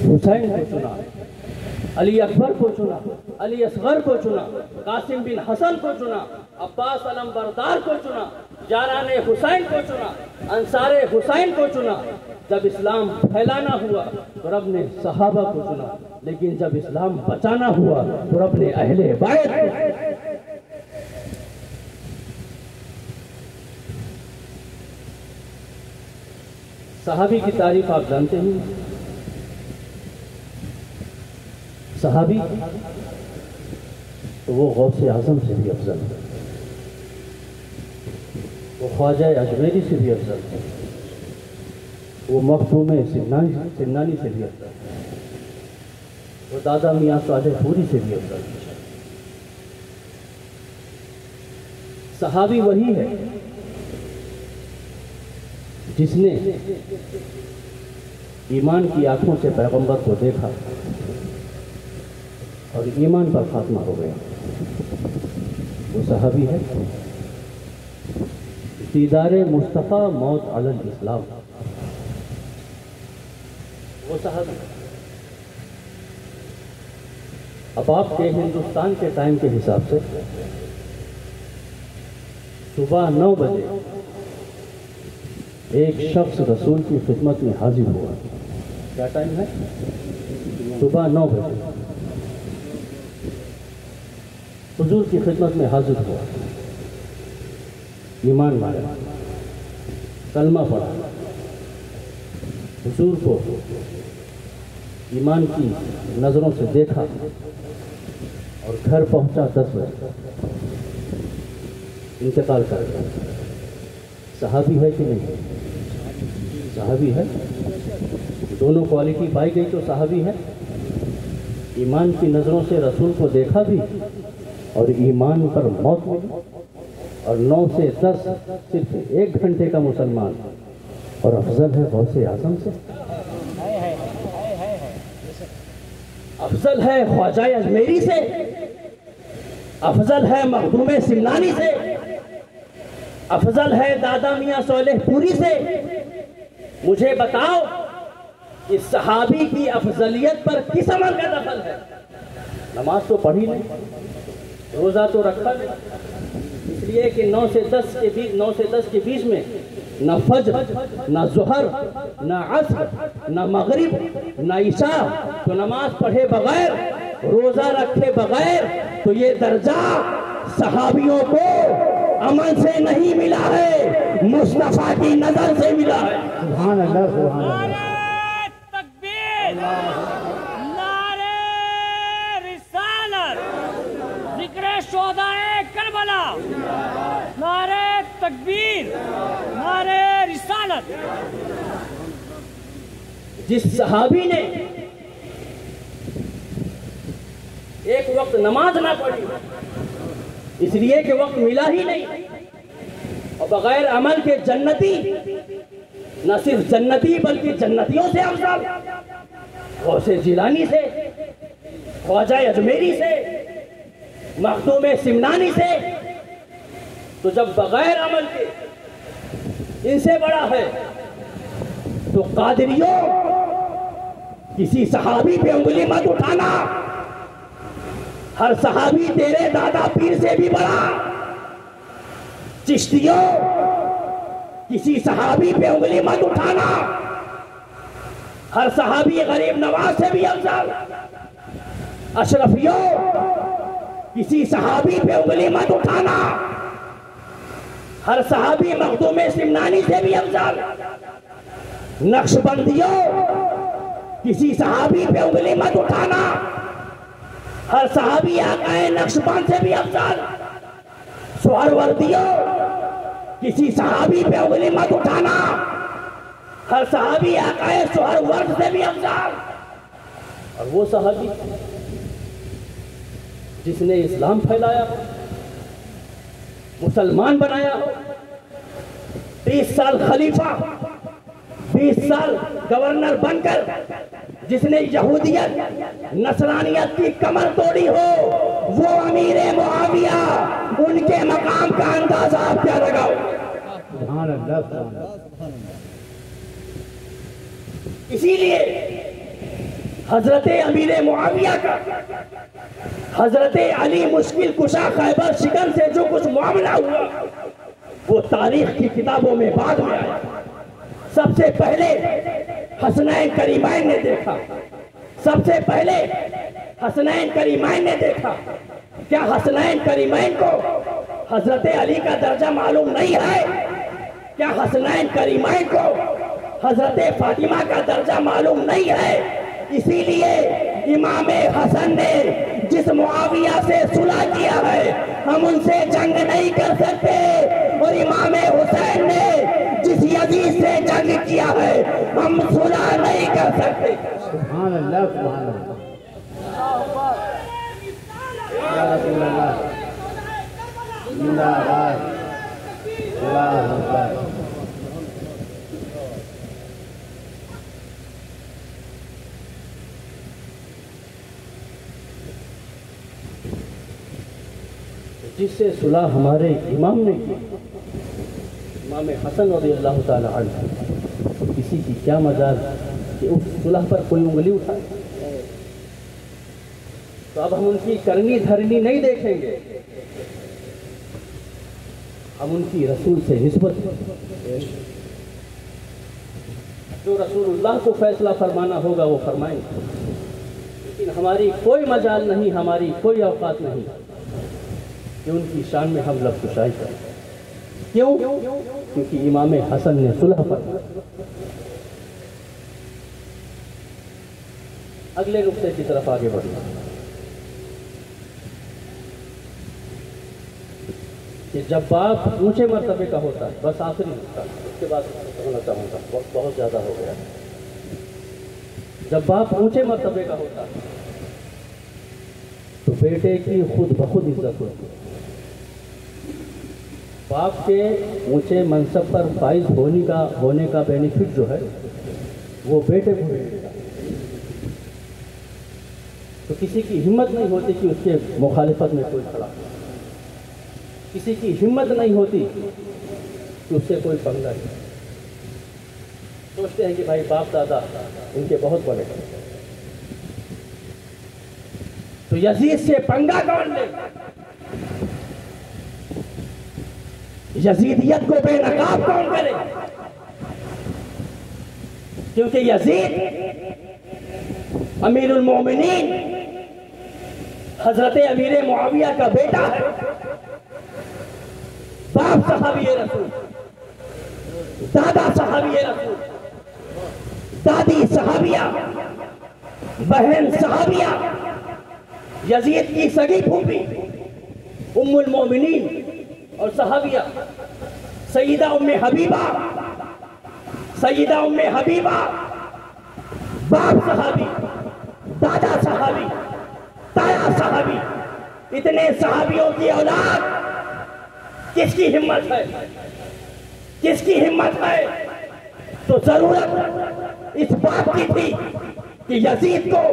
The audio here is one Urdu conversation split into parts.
حسین کو چنا، علی اکبر کو چنا، علی اصغر کو چنا، قاسم بن حسن کو چنا، عباس علم بردار کو چنا، جاران حسین کو چنا، انصار حسین کو چنا۔ جب اسلام پھیلانا ہوا تو رب نے صحابہ کو چنا، لیکن جب اسلام بچانا ہوا تو رب نے اہل بیت کو چنا۔ صحابی کی تعریف آپ جانتے ہیں، صحابی تو وہ غوث اعظم سے بھی افضل ہے، وہ خواجہ اجمیری سے بھی افضل ہے، وہ مخدوم سمنانی سے بھی افضل ہے، وہ دادا میاں صالح پوری سے بھی افضل ہے۔ صحابی وہی ہے جس نے ایمان کی آنکھوں سے پیغمبر کو دیکھا اور ایمان پر خاتمہ ہو گیا، وہ صحابی ہے۔ دیدار مصطفیٰ موت علی الاسلام، وہ صحابی۔ اب آپ کے ہندوستان کے ٹائم کے حساب سے صبح 9 بجے ایک شخص رسول کی خدمت میں حاضر ہوا۔ کیا ٹائم ہے؟ صبح 9 بجے حضور کی خدمت میں حاضر ہوا، ایمان لایا، کلمہ پڑھا، حضور کو ایمان کی نظروں سے دیکھا اور گھر پہنچا 10 بجے، انتقال کر گیا۔ صحابی ہے کہ نہیں؟ صحابی ہے۔ دونوں کوالٹی پائی گئی تو صحابی ہے۔ ایمان کی نظروں سے رسول کو دیکھا بھی اور ایمان پر موت ملی، اور 9 سے 10 صرف 1 گھنٹے کا مسلمان، اور افضل ہے غوث اعظم سے، افضل ہے خواجہ اجمیری سے، افضل ہے مخدوم سمنانی سے، افضل ہے دادا میاں صالح پوری سے۔ مجھے بتاؤ اس صحابی کی افضلیت پر کس عمل کا دخل ہے؟ نماز تو پڑھی نہیں، روزہ تو رکھا نہیں، اس لیے کہ 9 سے 10 کے بیچ میں نہ فجر، نہ ظہر، نہ عصر، نہ مغرب، نہ عشاء، تو نماز پڑھے بغیر، روزہ رکھے بغیر، تو یہ درجہ صحابیوں کو عمل سے نہیں ملا ہے، مصطفیٰ کی نظر سے ملا ہے۔ سبحان اللہ، سبحان اللہ۔ نعرہ تکبیر، نعرہ رسالت، ذکر شہدائے کربلا، نعرہ تکبیر، نعرہ رسالت۔ جس صحابی نے ایک وقت نماز نہ پڑھی اس لیے کہ وقت ملا ہی نہیں، اور بغیر عمل کے جنتی، نہ صرف جنتی بلکہ جنتیوں سے افضل، غوث جیلانی سے، خواجہ اجمیری سے، مخدوم سمنانی سے، تو جب بغیر عمل کے ان سے بڑا ہے تو قادریوں کسی صحابی پہ انگلی مت اٹھانا، ہر صحابی تیرے دادا پیر سے بھی بڑا۔ چشتیوں کسی صحابی پہ انگلی مت اٹھانا، ہر صحابی غریب نواز سے بھی افضل۔ اشرفیوں کسی صحابی پہ انگلی مت اٹھانا، ہر صحابی مخدوم سمنانی سے بھی افضل۔ نقشبندیوں کسی صحابی پہ انگلی مت اٹھانا، ہر صحابی آقا نقشبند سے بھی افضل۔ سہروردیوں کسی صحابی پہ انگلی مت اٹھانا، ہر صحابی آقا سہرورد سے بھی افضل۔ اور وہ صحابی جس نے اسلام پھیلایا ہو، مسلمان بنایا ہو، 30 سال خلیفہ، 20 سال گورنر بن کر جس نے یہودیت نصرانیت کی کمر توڑی ہو، وہ امیر معاویہ، ان کے مقام کا اندازہ آپ کیا لگاؤ؟ سبحان اللہ، سبحان اللہ۔ اسی لیے حضرت امیر معاویہ کا حضرت علی مشکل کشا خیبر شکن سے جو کچھ معاملہ ہوا وہ تاریخ کی کتابوں میں بعد میں آیا. سب سے پہلے حسنین کریمین نے دیکھا. سب سے پہلے حسنین کریمین نے دیکھا. کیا حسنین کریمین کو حضرت علی کا درجہ معلوم نہیں ہے؟ کیا حسنین کریمین کو حضرت فاطمہ کا درجہ معلوم نہیں ہے؟ اسی لیے امام حسن نے جس معاویہ سے صلح کیا ہے ہم ان سے جنگ نہیں کر سکتے، اور امام حسین نے جس یزید سے جنگ کیا ہے ہم صلح نہیں کر سکتے. سبحان اللہ سبحان اللہ یا رسول اللہ زندہ آباد اللہ اکبر. جس سے صلح ہمارے امام نے کی، امام حسن رضی اللہ تعالی عنہ، تو کسی کی کیا مجال کہ اس صلح پر کوئی انگلی اٹھائے؟ تو اب ہم ان کی کرنی دھرنی نہیں دیکھیں گے، ہم ان کی رسول سے نسبت، جو رسول اللہ کو فیصلہ فرمانا ہوگا وہ فرمائیں گے، لیکن ہماری کوئی مجال نہیں، ہماری کوئی اوقات نہیں کہ ان کی شان میں ہم لفظ کشائی کریں. کیوں؟ کیونکہ امام حسن نے صلح فرمایا. اگلے نقطے کی طرف آگے بڑھنا کہ جب باپ اونچے مرتبے کا ہوتا ہے، بس آخری نقطہ اس کے بعد ہونا چاہوں گا، وقت بہت زیادہ ہو گیا. جب باپ اونچے مرتبے کا ہوتا ہے تو بیٹے کی خود بخود عزت ہوتی ہے. باپ کے اونچے منصب پر فائز ہونے کا بینیفٹ جو ہے وہ بیٹے کو ملتا ہے. تو کسی کی ہمت نہیں ہوتی کہ اس کے مخالفت میں کوئی کھڑا ہو، کسی کی ہمت نہیں ہوتی کہ اس سے کوئی پنگا نہیں. سوچتے ہیں کہ بھائی باپ دادا ان کے بہت بڑے ہیں، تو یزید سے پنگا کون لے؟ یزیدیت کو بے نقاب کون کرے؟ کیونکہ یزید امیر المومنین حضرت امیر معاویہ کا بیٹا ہے، باپ صحابی رسول، دادا صحابی رسول، دادی صحابیہ، بہن صحابیہ. یزید کی سگی پھوپھی ام المومنین اور صحابیہ سیدہ ام حبیبہ، سیدہ ام حبیبہ باپ صحابی، دادا صحابی، تایا صحابی. اتنے صحابیوں کی اولاد، کس کی ہمت ہے؟ کس کی ہمت ہے؟ تو ضرورت اس بات کی تھی کہ یزید کو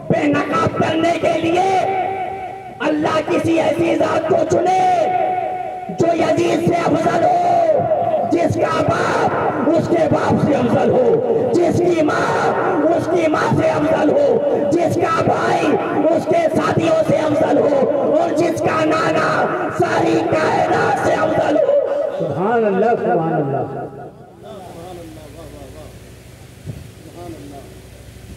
بے نقاب کرنے کے لیے اللہ کسی ایسی ذات کو چنے جو یزید سے افضل ہو، جس کا باپ اس کے باپ سے افضل ہو، جس کی ماں اس کی ماں سے افضل ہو، جس کا بھائی اس کے ساتھیوں سے افضل ہو، اور جس کا نانا ساری کائنات سے افضل ہو. سبحان اللہ سبحان اللہ.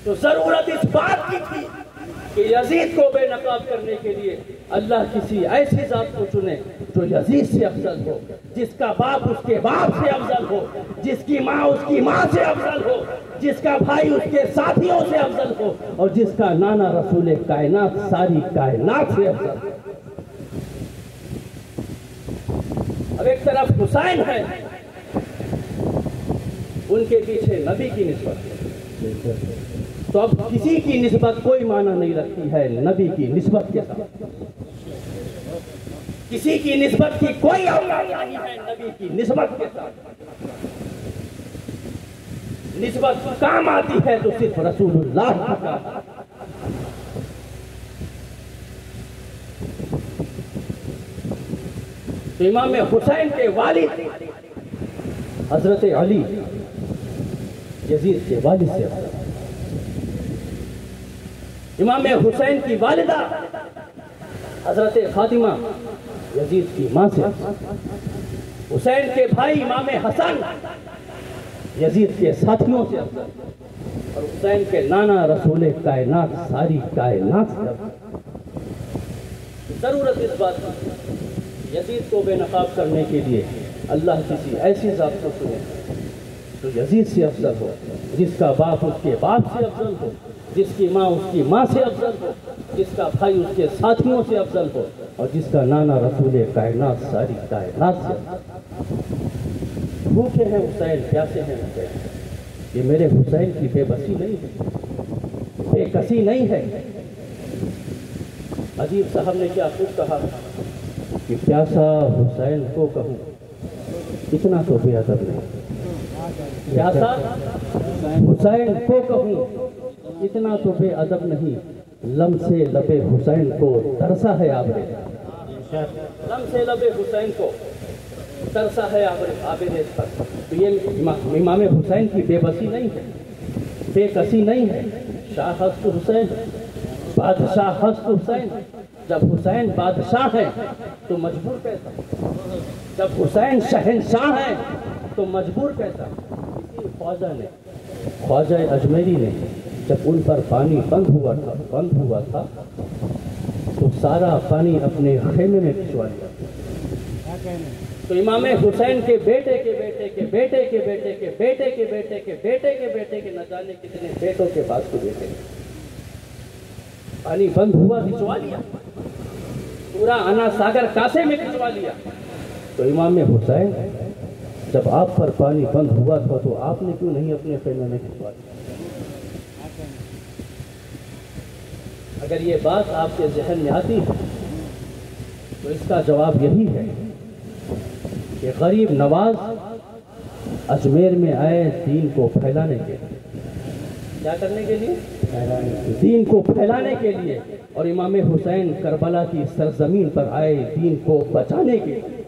تو ضرورت اس بات کی تھی کہ یزید کو بے نقاب کرنے کے لیے اللہ کسی ایسی ذات کو چنے جو یزید سے افضل ہو، جس کا باپ اس کے باپ سے افضل ہو، جس کی ماں اس کی ماں سے افضل ہو، جس کا بھائی اس کے ساتھیوں سے افضل ہو، اور جس کا نانا رسول کائنات ساری کائنات سے افضل ہو. اب ایک طرف حسین ہے، ان کے پیچھے نبی کی نسبت، تو اب کسی کی نسبت کوئی معنی نہیں رکھتی ہے نبی کی نسبت کے ساتھ. کسی کی نسبت کی کوئی اوقات نہیں ہے نبی کی نسبت کے ساتھ. نسبت کام آتی ہے تو صرف رسول اللہ کا. تو امام حسین کے والد حضرت علی یزید کے والد سے امام حسین کی والدہ حضرت فاطمہ یزید کی ماں سے حسین کے بھائی امام حسن یزید کے ساتھیوں سے افضل اور حسین کے نانا رسول کائنات ساری کائنات سے افضل۔ ضرورت اس بات کی یزید کو بے نقاب کرنے کے لیے اللہ کسی ایسی ذات کو چنے جو یزید سے افضل ہو، جس کا باپ اس کے باپ سے افضل ہو، جس کی ماں اس کی ماں سے افضل ہو، جس کا بھائی اس کے ساتھیوں سے افضل ہو، اور جس کا نانا رسول کائنات ساری کائنات سے افضل۔ بھوکے ہیں حسین، پیاسے ہیں حسین، یہ میرے حسین کی بے بسی نہیں ہے، بے کسی نہیں ہے۔ عجیب صاحب نے کیا خوب کہا کہ پیاسا حسین کو کہوں اتنا تو بے ادب نہیں، پیاسا حسین کو کہوں اتنا تو بے ادب نہیں، لم سے لبے حسین کو ترسا ہے آب ریز، لم سے لبے حسین کو ترسا ہے آب ریز پر۔ تو یہ امام حسین کی بے بسی نہیں ہے، بے کسی نہیں ہے۔ شاہ ہست حسین، بادشاہ ہست حسین، جب حسین بادشاہ ہے تو مجبور کیسا، جب حسین شہنشاہ ہے تو مجبور کیسا۔ اسی خواجہ اجمیری نے جب ان پر پانی بند ہوا تھا تو سارا پانی اپنے خیمے میں کھنچوا لیا۔ تو امام حسین کے بیٹے کے بیٹے کے بیٹے کے بیٹے کے بیٹے کے بیٹے کے بیٹے کے بیٹے کے نہ جانے کتنے بیٹوں کے بعد کو بیٹے، پانی بند ہوا کھنچوا لیا، پورا انا ساگر کاسے میں کھنچوا لیا۔ تو امام حسین جب آپ پر پانی بند ہوا تھا تو آپ نے کیوں نہیں اپنے خیمے میں کھنچوا لیا؟ اگر یہ بات آپ کے ذہن میں آتی ہے تو اس کا جواب یہی ہے کہ غریب نواز اجمیر میں آئے دین کو پھیلانے کے لیے، کیا کرنے کے لیے؟ دین کو پھیلانے کے لیے، اور امام حسین کربلا کی سرزمین پر آئے دین کو بچانے کے لیے۔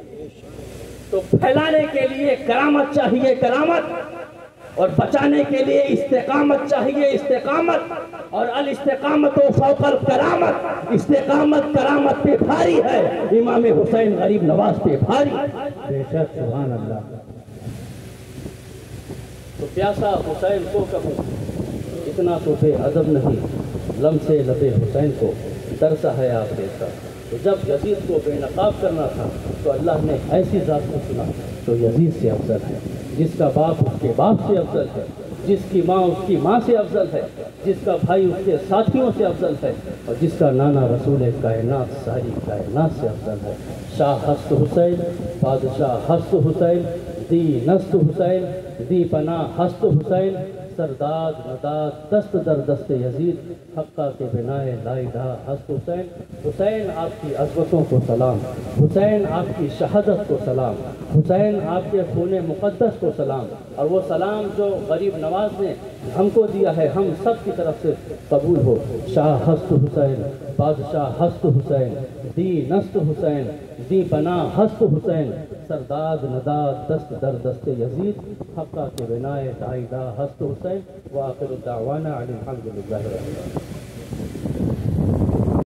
تو پھیلانے کے لیے کرامت چاہیے، کرامت، اور بچانے کے لیے استقامت چاہیے، استقامت، اور الاستقامت و فوق الکرامت، استقامت کرامت پہ بھاری ہے، امام حسین غریب نواز پہ بھاری۔ بے شک، سبحان اللہ۔ تو پیاسا حسین کو کہوں اتنا تو بے ادب نہیں، لم سے لبے حسین کو ترسا ہے آپ دیتا۔ تو جب یزید کو بے نقاب کرنا تھا تو اللہ نے ایسی ذات کو چنا جو یزید سے افضل ہے، جس کا باپ اس کے باپ سے افضل ہے، جس کی ماں اس کی ماں سے افضل ہے، جس کا بھائی اس کے ساتھیوں سے افضل ہے، اور جس کا نانا رسول کائنات ساری کائنات سے افضل ہے۔ شاہ ہست حسین، بادشاہ ہست حسین، دی نست حسین، دی پناہ ہست حسین، سرداد نداد دست در دست یزید، حقہ کے بنائے لائدہ ہست حسین۔ حسین آپ کی عظمتوں کو سلام، حسین آپ کی شہادت کو سلام، حسین آپ کے خون مقدس کو سلام، اور وہ سلام جو غریب نواز نے ہم کو دیا ہے ہم سب کی طرف سے قبول ہو۔ شاہ ہست حسین، بادشاہ ہست حسین، دی نست حسین، دی پناہ ہست حسین، سرداد نداد دست در دست یزید، حقہ کے بنائے لائدہ ہست حسین۔ وآخر دعوانا الحمدللہ رب العالمین۔